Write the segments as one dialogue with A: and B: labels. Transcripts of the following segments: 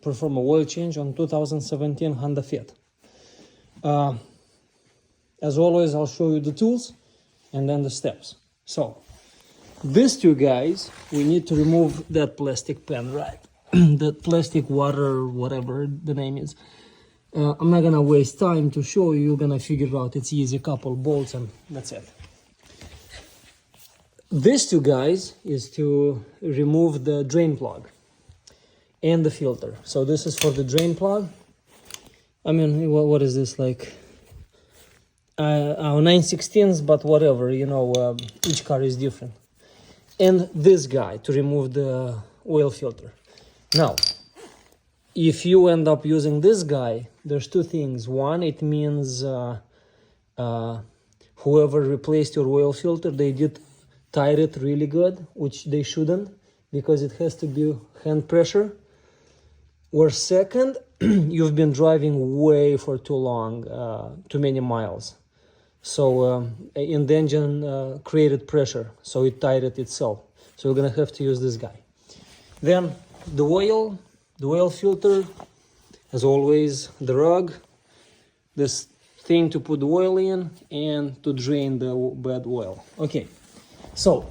A: perform a oil change on 2017 Honda Fit. As always, I'll show you the tools and then the steps. So these two guys, we need to remove that plastic pan, right? That plastic water, whatever the name is. I'm not gonna waste time to show you. You're gonna figure it out. It's easy, couple bolts and that's it. These two guys is to remove the drain plug and the filter. So this is for the drain plug. I mean, what is this, like 9/16, but whatever, you know, each car is different. And this guy to remove the oil filter. Now, if you end up using this guy, there's two things. One, it means whoever replaced your oil filter, they did tie it really good, which they shouldn't, because it has to be hand pressure. Or second, you've been driving way for too long, too many miles. So in the engine created pressure, so it tied it itself. So you're gonna have to use this guy. Then the oil filter, as always, the rug, this thing to put the oil in and to drain the bad oil. Okay, so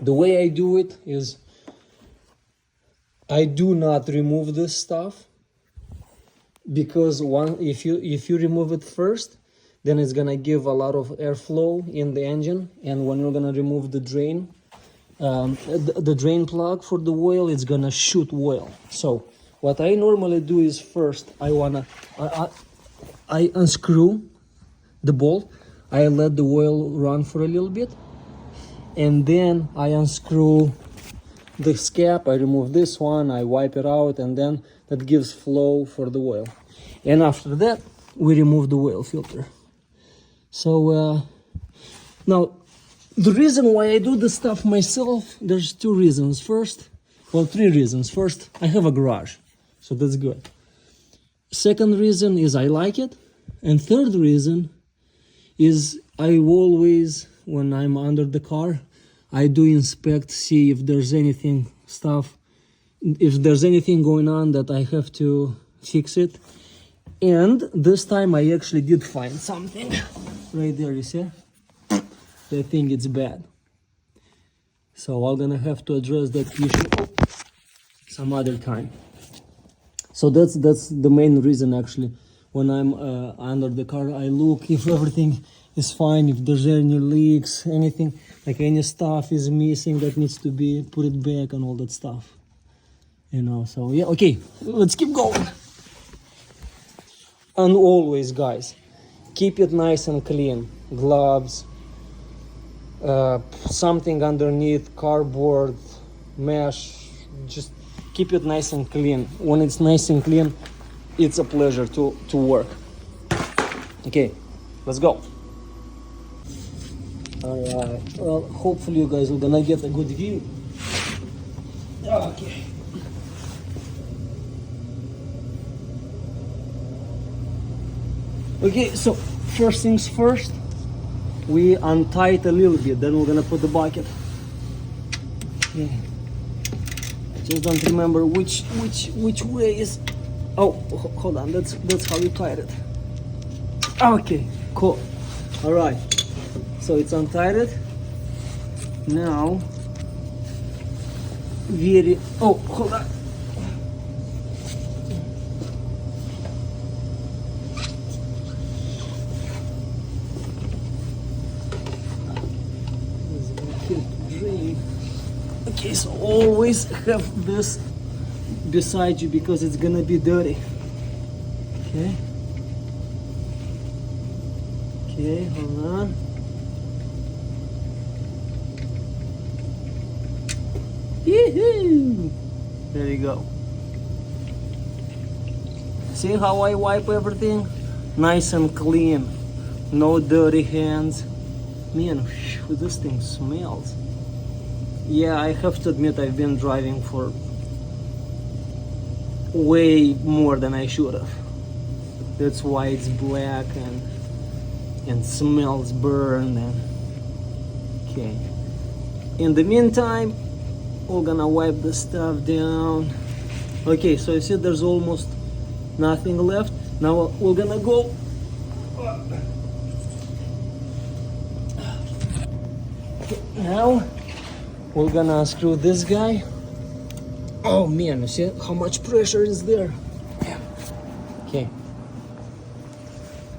A: the way I do it is I do not remove this stuff, because if you remove it first, then it's gonna give a lot of airflow in the engine, and when you're gonna remove the drain, the drain plug for the oil, it's gonna shoot oil. So what I normally do is first I unscrew the bolt, I let the oil run for a little bit, and then I unscrew this cap, I remove this one, I wipe it out, and then that gives flow for the oil. And after that, we remove the oil filter. So now, the reason why I do this stuff myself, there's two reasons. Three reasons. First, I have a garage, so that's good. Second reason is I like it. And third reason is I always, when I'm under the car, I do inspect, see if there's anything going on that I have to fix it. And this time I actually did find something right there, you see? I think it's bad. So I'm gonna have to address that issue some other time. So that's the main reason actually. When I'm under the car, I look if everything is fine, if there's any leaks, anything, like any stuff is missing that needs to be put it back and all that stuff. You know, so yeah, okay, let's keep going. And always, guys, keep it nice and clean. Gloves, something underneath, cardboard, mesh, just keep it nice and clean. When it's nice and clean, it's a pleasure to work. Okay, let's go. Alright, well, hopefully you guys are gonna get a good view. Okay. Okay, so first things first, we untie it a little bit, then we're gonna put the bucket. Okay. I just don't remember which way is. Oh, hold on, that's how you tied it. Okay, cool. All right, so it's untied it. Now, hold on. Okay, so always have this beside you because it's gonna be dirty. Okay. Okay, hold on. Yee-hoo! There you go. See how I wipe everything? Nice and clean. No dirty hands. Man, this thing smells. Yeah, I have to admit I've been driving for way more than I should have. That's why it's black and smells burned. And okay. In the meantime, we're gonna wipe the stuff down. Okay, so you see there's almost nothing left. Now we're gonna go. Now we're gonna unscrew this guy. Oh man, you see how much pressure is there? Okay.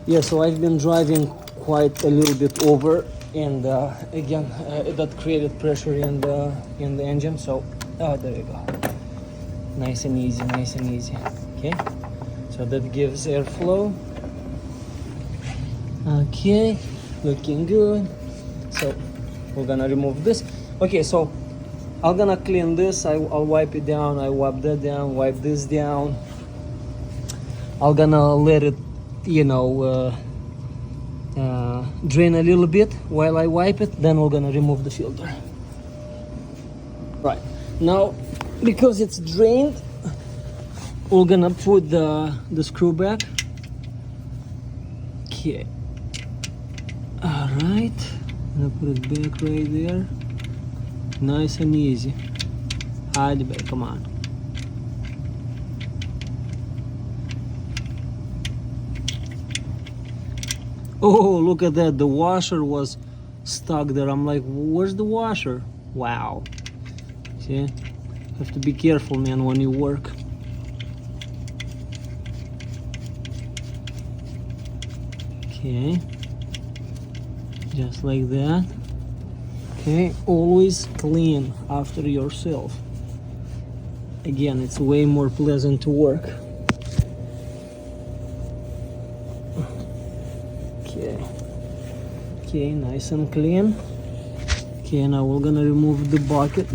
A: Yeah, so I've been driving quite a little bit over, and again, that created pressure in the engine. So, oh, there you go. Nice and easy, nice and easy. Okay. So that gives airflow. Okay, looking good. So we're gonna remove this. Okay, so I'm gonna clean this. I'll wipe it down. I wipe that down. Wipe this down. I'm gonna let it, you know, drain a little bit while I wipe it. Then we're gonna remove the filter. Right now, because it's drained, we're gonna put the screw back. Okay. All right. I'm gonna put it back right there. Nice and easy. Hide back. Come on. Oh, look at that. The washer was stuck there. I'm like, where's the washer? Wow. See? Have to be careful, man, when you work. Okay. Just like that. Okay. Always clean after yourself. Again, it's way more pleasant to work. Okay, nice and clean. Okay, now we're gonna remove the bucket.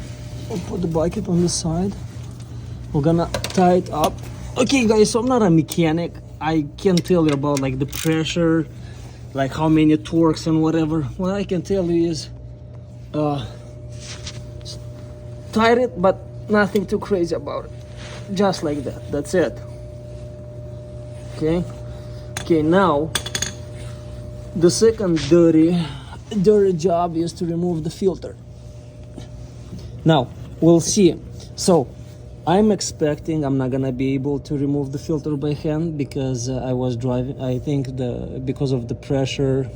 A: We'll put the bucket on the side. We're gonna tie it up. Okay, guys, so I'm not a mechanic. I can't tell you about like the pressure, like how many it works and whatever. What I can tell you is tied it, but nothing too crazy about it. Just like that. That's it. Okay. Okay, now the second dirty job is to remove the filter. Now we'll see. So I'm expecting I'm not gonna be able to remove the filter by hand because I was driving. I think because of the pressure,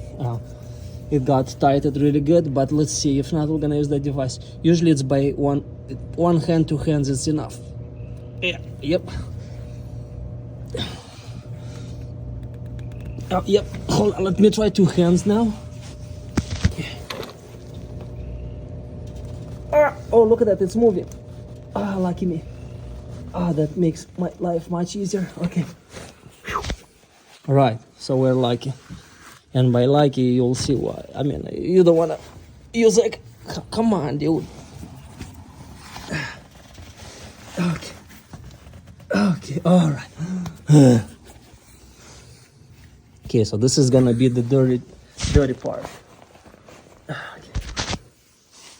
A: it got tightened really good. But let's see. If not, we're gonna use that device. Usually it's by one hand, two hands is enough. Yeah. Yep. Yep, hold on, let me try two hands now. Oh, look at that, it's moving. Lucky me. That makes my life much easier. Okay. All right, so we're lucky. And by lucky, you'll see why. I mean, you don't wanna use like, come on, dude. Okay. Okay, all right. Okay, so this is gonna be the dirty part. Okay.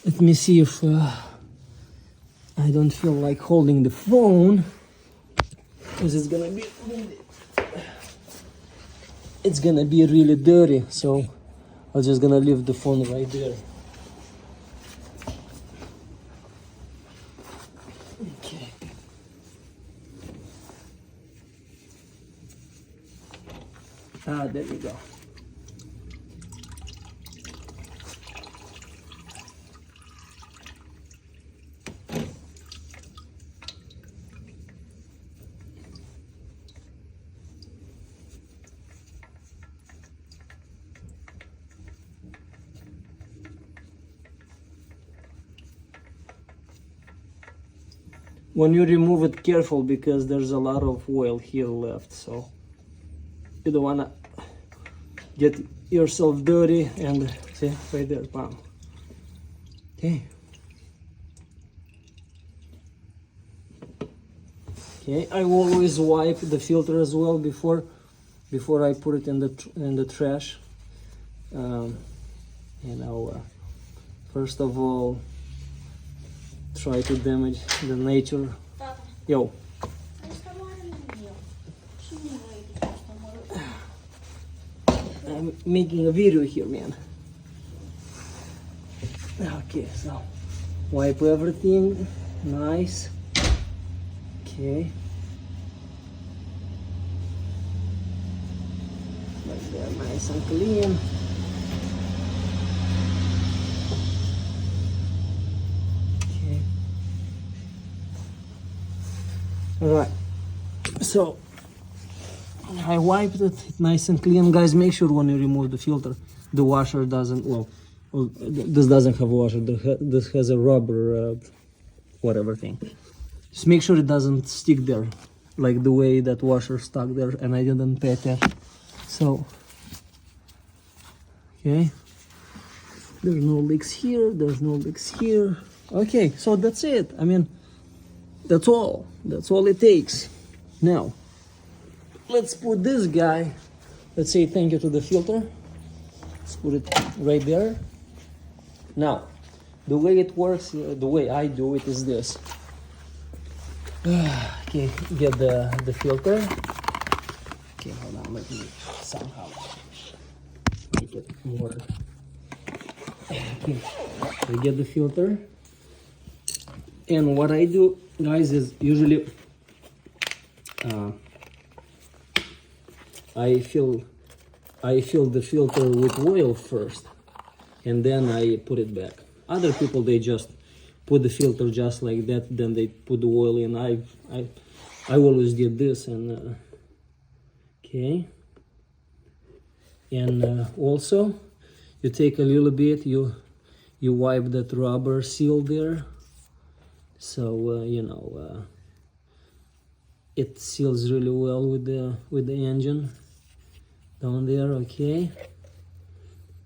A: Let me see if I don't feel like holding the phone, because it's gonna be really dirty. So I'm just gonna leave the phone right there. Okay. There we go. When you remove it, careful, because there's a lot of oil here left, so you don't wanna get yourself dirty. And see, right there, bam. Okay. Okay, I always wipe the filter as well before I put it in the trash. You know, first of all, try to damage the nature. Yo. I'm making a video here, man. Okay, so wipe everything, nice. Okay. Like that, nice and clean. Okay. Alright. So I wiped it nice and clean. Guys, make sure when you remove the filter, the washer doesn't, well, this doesn't have a washer. This has a rubber, whatever thing. Just make sure it doesn't stick there, like the way that washer stuck there, and I didn't pay attention. So, okay. There's no leaks here, there's no leaks here. Okay, so that's it. I mean, that's all. That's all it takes. Now, let's put this guy, let's say thank you to the filter. Let's put it right there. Now, the way it works, the way I do it is this. Okay, get the filter. Okay, hold on, let me somehow make it more. Okay, I get the filter. And what I do, guys, is usually I fill the filter with oil first, and then I put it back. Other people, they just put the filter just like that, then they put the oil in. I always did this, and okay. And also, you take a little bit, you wipe that rubber seal there, so you know it seals really well with the engine down there. Okay,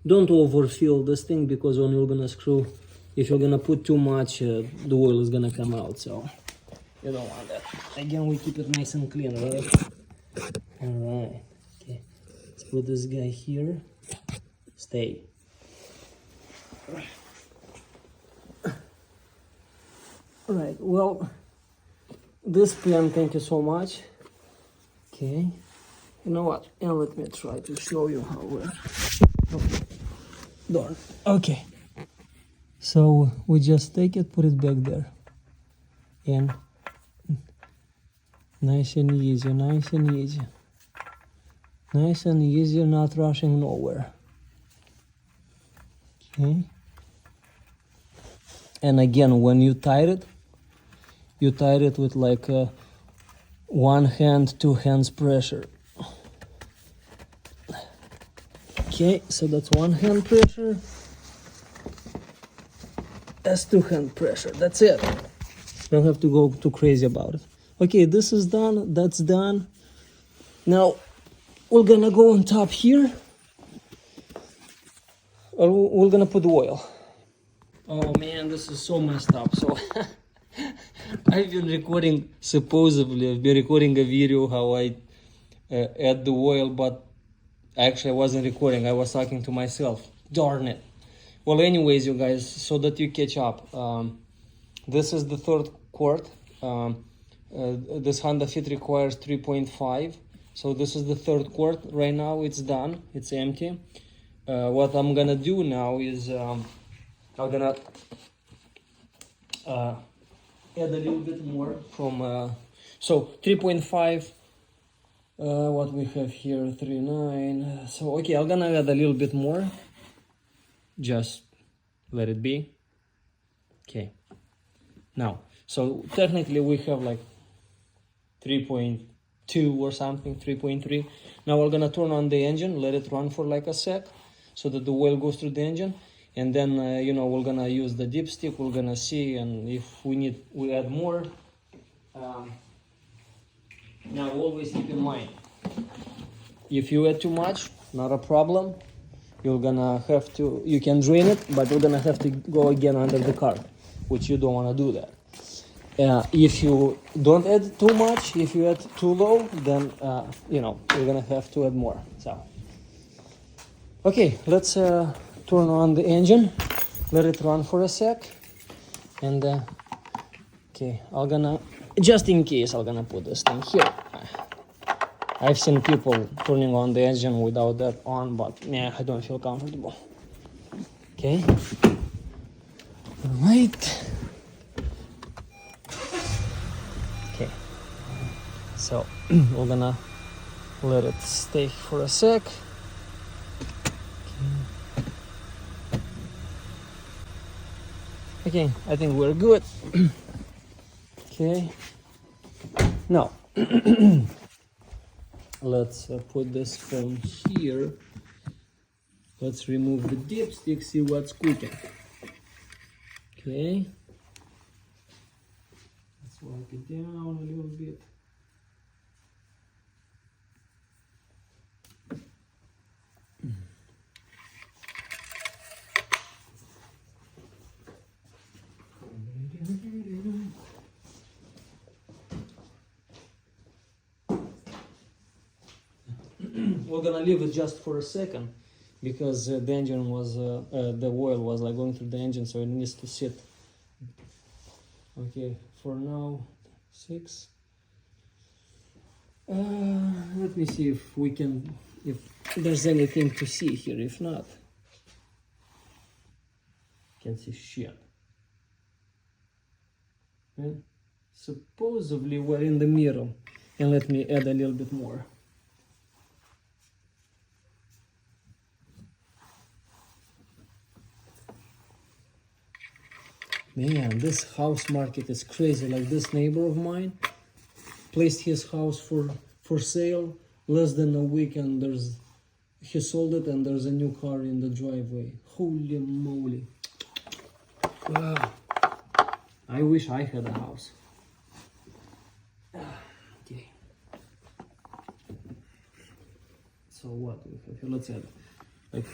A: don't overfill this thing, because when you're gonna screw, if you're gonna put too much, the oil is gonna come out, so you don't want that. Again, we keep it nice and clean, right? All right. Okay, let's put this guy here. Stay. All right, well, this pen, thank you so much. Okay, you know what, and let me try to show you how we're done. Okay, so we just take it, put it back there, and nice and easy, nice and easy, nice and easy, not rushing nowhere. Okay, and again, when you tie it, you tie it with like one hand, two hands pressure. Okay, so that's one hand pressure. That's two hand pressure. That's it. Don't have to go too crazy about it. Okay, this is done. That's done. Now we're gonna go on top here. We're gonna put oil. Oh man, this is so messed up. So I've been recording, supposedly, I've been recording a video how I add the oil, but actually I wasn't recording, I was talking to myself. Darn it. Well, anyways, you guys, so that you catch up, this is the third quart. This Honda Fit requires 3.5. So this is the third quart. Right now it's done, it's empty. What I'm gonna do now is I'm gonna add a little bit more from so 3.5, what we have here, 3.9. So okay, I'm gonna add a little bit more, just let it be. Okay, now, so technically we have like 3.2 or something, 3.3. Now we're gonna turn on the engine, let it run for like a sec, so that the oil goes through the engine. And then, you know, we're gonna use the dipstick, we're gonna see, and if we need, we add more. Now, always keep in mind, if you add too much, not a problem. You're gonna have to, you can drain it, but you're gonna have to go again under the car, which you don't wanna do that. If you don't add too much, if you add too low, then, you know, you're gonna have to add more, so. Okay, let's turn on the engine, let it run for a sec, and okay, I'm gonna, just in case, I'm gonna put this thing here. I've seen people turning on the engine without that on, but yeah, I don't feel comfortable. Okay, right. Okay, So we're gonna let it stay for a sec. Okay, I think we're good. Okay, now let's put this phone here. Let's remove the dipstick, see what's cooking. Okay, let's wipe it down a little bit. We're gonna leave it just for a second because the engine was, the oil was like going through the engine, so it needs to sit. Okay, for now, 6. Let me see if we can, if there's anything to see here. If not, can't see shit. And supposedly we're in the middle, and let me add a little bit more. Man, this house market is crazy. Like this neighbor of mine placed his house for sale less than a week, and he sold it, and there's a new car in the driveway. Holy moly. Wow. I wish I had a house. Okay. So what do we have here? Let's add like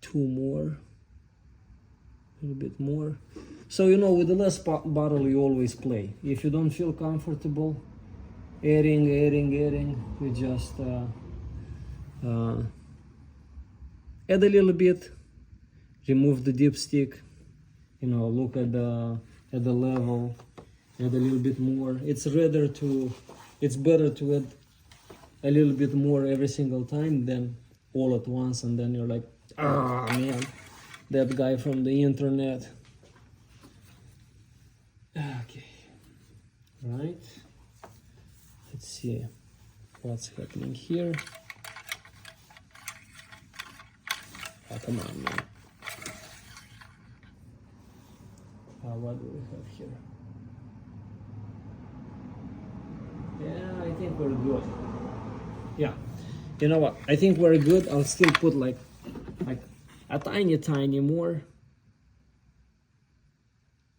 A: 2 more. A little bit more. So you know, with the less bottle you always play. If you don't feel comfortable adding, you just add a little bit, remove the dipstick, you know, look at the level, add a little bit more. It's better to add a little bit more every single time than all at once, and then you're like, ah, man, that guy from the internet. Okay, right, let's see what's happening here. Oh, come on, man. What do we have here? Yeah, I think we're good. Yeah, you know what, I think we're good. I'll still put like a tiny more,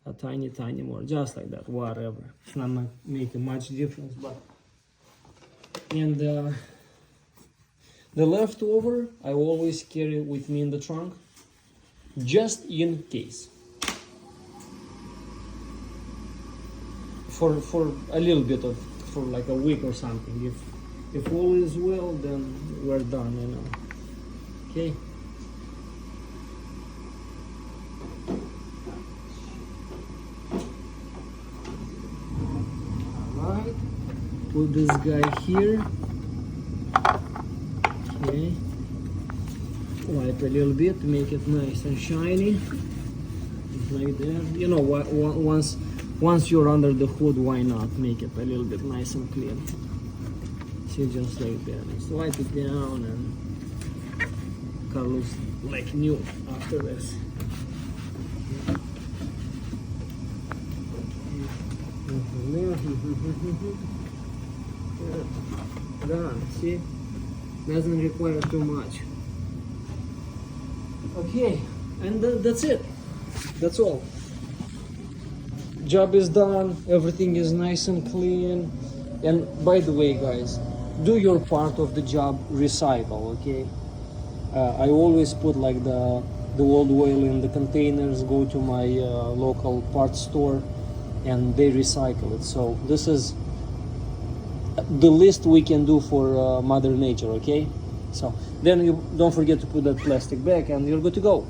A: a tiny more, just like that, whatever. It's not making much difference, but and the leftover I always carry with me in the trunk, just in case, for a little bit of, for like a week or something. If all is well, then we're done, you know. Okay. Put this guy here. Okay. Wipe a little bit to make it nice and shiny. Like that. You know what? Once you're under the hood, why not make it a little bit nice and clean? See, just like that. Just wipe it down, and car looks like new after this. Done. See, doesn't require too much. Okay, and that's it. That's all. Job is done. Everything is nice and clean. And by the way, guys, do your part of the job. Recycle. Okay. I always put like the old oil in the containers. Go to my local parts store, and they recycle it. So this is the least we can do for Mother Nature, okay? So then you don't forget to put that plastic back, and you're good to go.